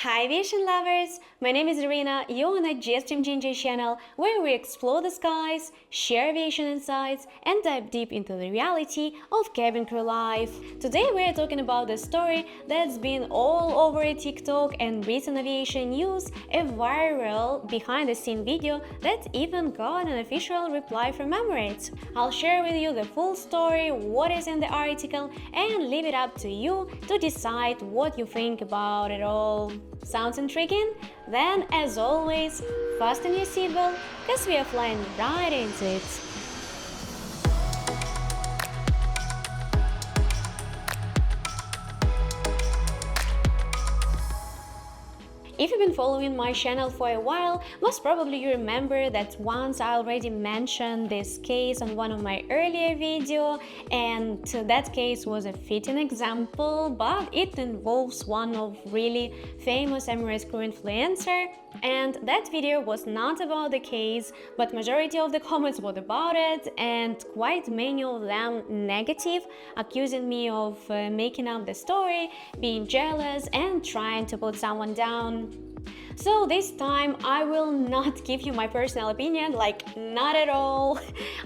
Hi aviation lovers! My name is Irina, you're on the Dream Ginger channel where we explore the skies, share aviation insights and dive deep into the reality of cabin crew life. Today we're talking about a story that's been all over TikTok and recent aviation news, a viral behind-the-scene video that even got an official reply from Emirates. I'll share with you the full story, what is in the article, and leave it up to you to decide what you think about it all. Sounds intriguing? Then, as always, fasten your seatbelt, because we are flying right into it. If you've been following my channel for a while, most probably you remember that once I already mentioned this case on one of my earlier videos, and that case was a fitting example, but it involves one of really famous Emirates crew influencer, and that video was not about the case, but majority of the comments were about it, and quite many of them negative, accusing me of making up the story, being jealous and trying to put someone down. So this time I will not give you my personal opinion, not at all.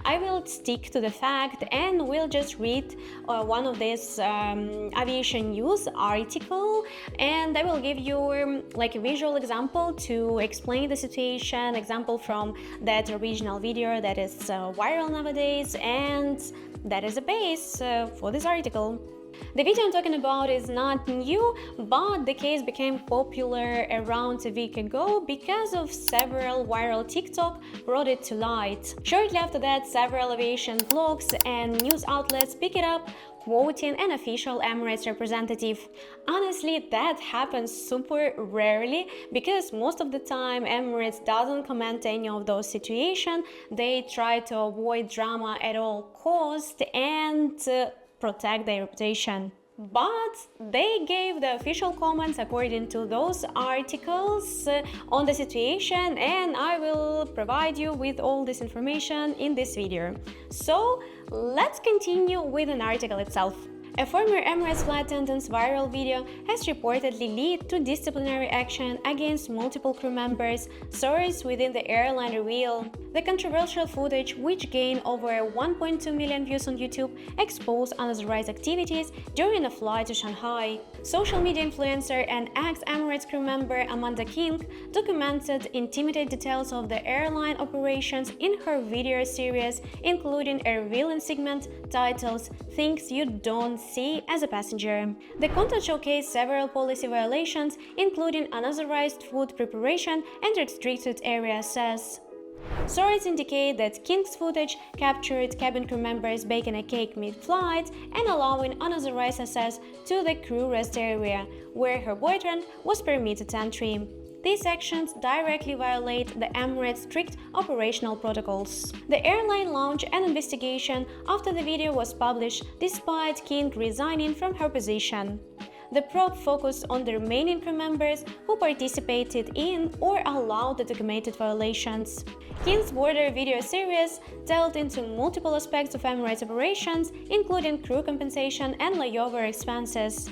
I will stick to the fact and will just read one of this aviation news article, and I will give you a visual example to explain the situation, example from that original video that is viral nowadays, and that is the base for this article. The video I'm talking about is not new, but the case became popular around a week ago because of several viral TikTok brought it to light. Shortly after that, several aviation blogs and news outlets pick it up, quoting an official Emirates representative. Honestly, that happens super rarely because most of the time Emirates doesn't comment any of those situations. They try to avoid drama at all costs and protect their reputation. But they gave the official comments according to those articles on the situation, and I will provide you with all this information in this video. So let's continue with an article itself. A former Emirates flight attendant's viral video has reportedly led to disciplinary action against multiple crew members, sources within the airline reveal. The controversial footage, which gained over 1.2 million views on YouTube, exposed unauthorized activities during a flight to Shanghai. Social media influencer and ex-Emirates crew member Amanda King documented intimate details of the airline operations in her video series, including a revealing segment titled "Things You Don't See as a Passenger." The content showcased several policy violations, including unauthorized food preparation and restricted area access. Sources indicate that King's footage captured cabin crew members baking a cake mid-flight and allowing unauthorized access to the crew rest area, where her boyfriend was permitted entry. These actions directly violate the Emirates' strict operational protocols. The airline launched an investigation after the video was published, despite King resigning from her position. The probe focused on the remaining crew members who participated in or allowed the documented violations. King's border video series delved into multiple aspects of Emirates operations, including crew compensation and layover expenses.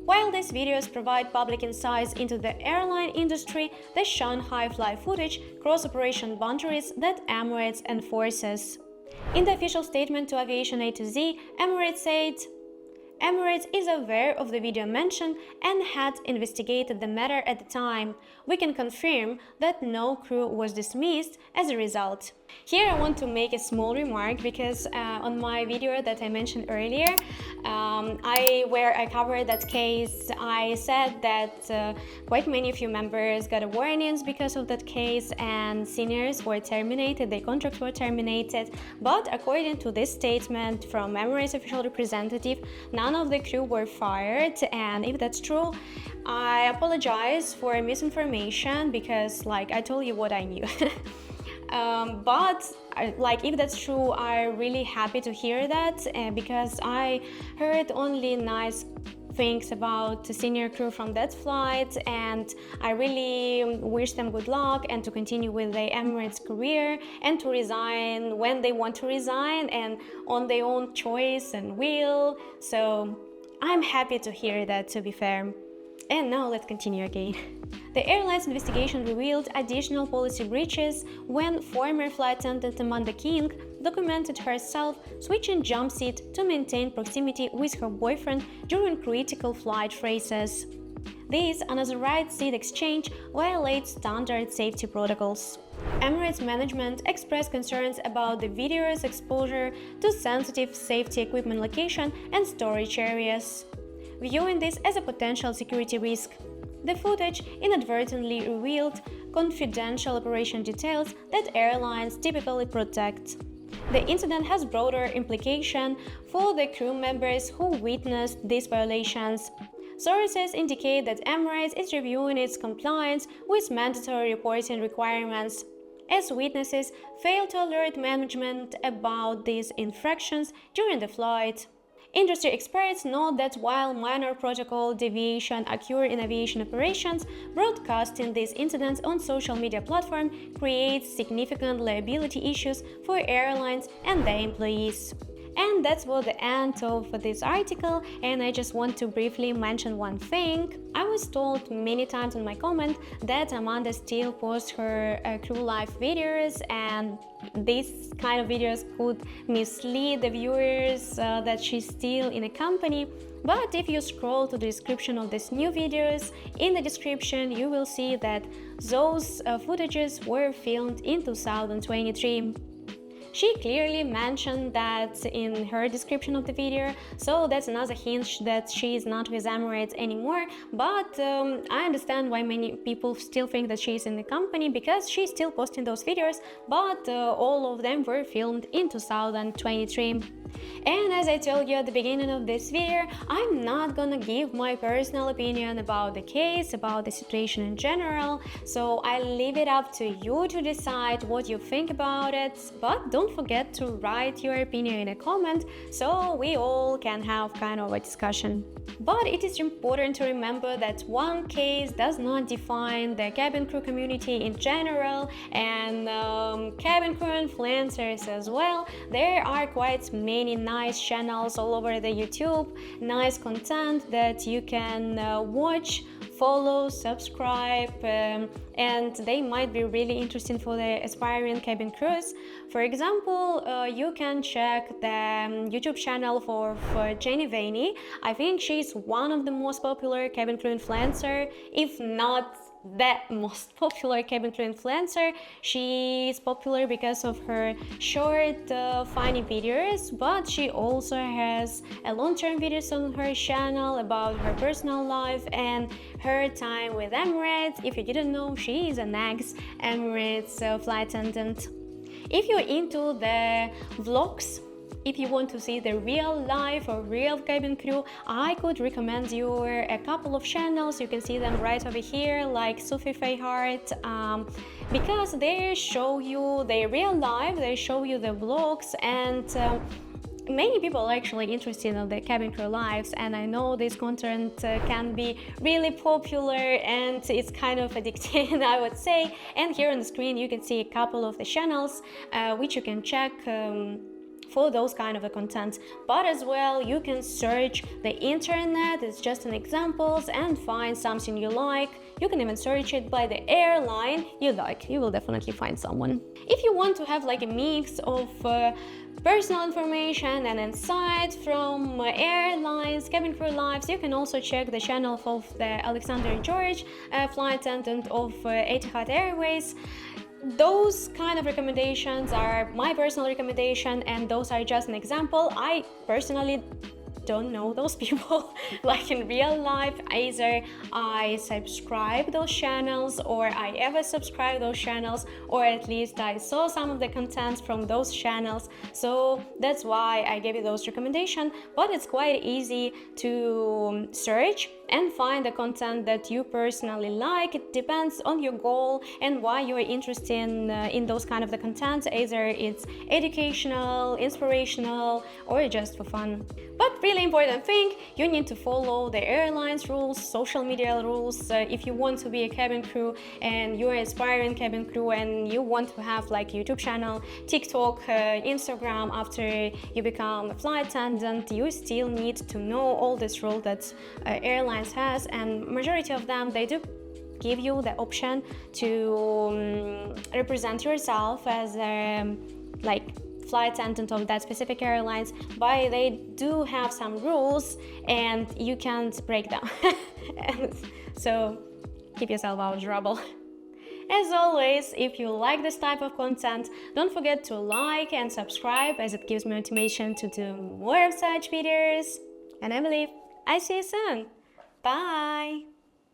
While these videos provide public insights into the airline industry, the Shanghai flight footage cross operation boundaries that Emirates enforces. In the official statement to Aviation A to Z, Emirates said, "Emirates is aware of the video mentioned and had investigated the matter at the time. We can confirm that no crew was dismissed as a result." Here I want to make a small remark because on my video that I mentioned earlier, where I covered that case, I said that quite many of you members got warnings because of that case and seniors were terminated, their contracts were terminated. But according to this statement from Emirates official representative, none of the crew were fired, and if that's true, I apologize for misinformation because I told you what I knew. But if that's true, I'm really happy to hear that because I heard only nice things about the senior crew from that flight, and I really wish them good luck and to continue with their Emirates career and to resign when they want to resign and on their own choice and will. So I'm happy to hear that, to be fair. And now let's continue again. The airline's investigation revealed additional policy breaches when former flight attendant Amanda King documented herself switching jump seat to maintain proximity with her boyfriend during critical flight races. This unauthorized seat exchange violates standard safety protocols. Emirates management expressed concerns about the video's exposure to sensitive safety equipment location and storage areas, viewing this as a potential security risk. The footage inadvertently revealed confidential operation details that airlines typically protect. The incident has broader implications for the crew members who witnessed these violations. Sources indicate that Emirates is reviewing its compliance with mandatory reporting requirements, as witnesses fail to alert management about these infractions during the flight. Industry experts note that while minor protocol deviation occur in aviation operations, broadcasting these incidents on social media platforms creates significant liability issues for airlines and their employees. And that's what the end of this article, and I just want to briefly mention one thing. I was told many times in my comment that Amanda still posts her crew life videos, and these kind of videos could mislead the viewers that she's still in a company. But if you scroll to the description of these new videos, in the description you will see that those footages were filmed in 2023. She clearly mentioned that in her description of the video, so that's another hint that she is not with Emirates anymore. But I understand why many people still think that she is in the company, because she's still posting those videos, but all of them were filmed in 2023. And as I told you at the beginning of this video, I'm not gonna give my personal opinion about the case, about the situation in general, so I leave it up to you to decide what you think about it. But don't forget to write your opinion in a comment so we all can have kind of a discussion. But it is important to remember that one case does not define the cabin crew community in general, and cabin crew influencers as well. There are quite many nice channels all over the YouTube, nice content that you can watch, follow, subscribe, and they might be really interesting for the aspiring cabin crews. For example, you can check the YouTube channel for Jenny Vaney. I think she's one of the most popular cabin crew influencer, if not the most popular cabin crew influencer. She is popular because of her short, funny videos, but she also has a long-term videos on her channel about her personal life and her time with Emirates. If you didn't know, she is an ex-Emirates flight attendant. If you're into the vlogs, if you want to see the real life or real cabin crew, I could recommend you a couple of channels. You can see them right over here, like Sophie Fayhart, because they show you the real life, they show you the vlogs, and many people are actually interested in the cabin crew lives, and I know this content can be really popular and it's kind of addicting, I would say. And here on the screen you can see a couple of the channels which you can check for those kind of a content. But as well, you can search the internet, it's just an examples, and find something you like. You can even search it by the airline you like. You will definitely find someone. If you want to have like a mix of personal information and insight from airlines, cabin crew lives, you can also check the channel of the Alexander George, flight attendant of Etihad Airways. Those kind of recommendations are my personal recommendation, and those are just an example. I personally don't know those people like in real life. Either I subscribe those channels, or I ever subscribe those channels, or at least I saw some of the contents from those channels, so that's why I gave you those recommendations. But it's quite easy to search and find the content that you personally like. It depends on your goal and why you are interested in those kind of the content. Either it's educational, inspirational, or just for fun. But really important thing, you need to follow the airlines rules, social media rules. If you want to be a cabin crew and you're an aspiring cabin crew and you want to have like YouTube channel, TikTok, Instagram after you become a flight attendant, you still need to know all this rule that airlines airlines has, and majority of them, they do give you the option to represent yourself as a flight attendant of that specific airlines, but they do have some rules and you can't break them. And so keep yourself out of trouble. As always, if you like this type of content, don't forget to like and subscribe, as it gives me motivation to do more of such videos. And I believe I see you soon. Bye!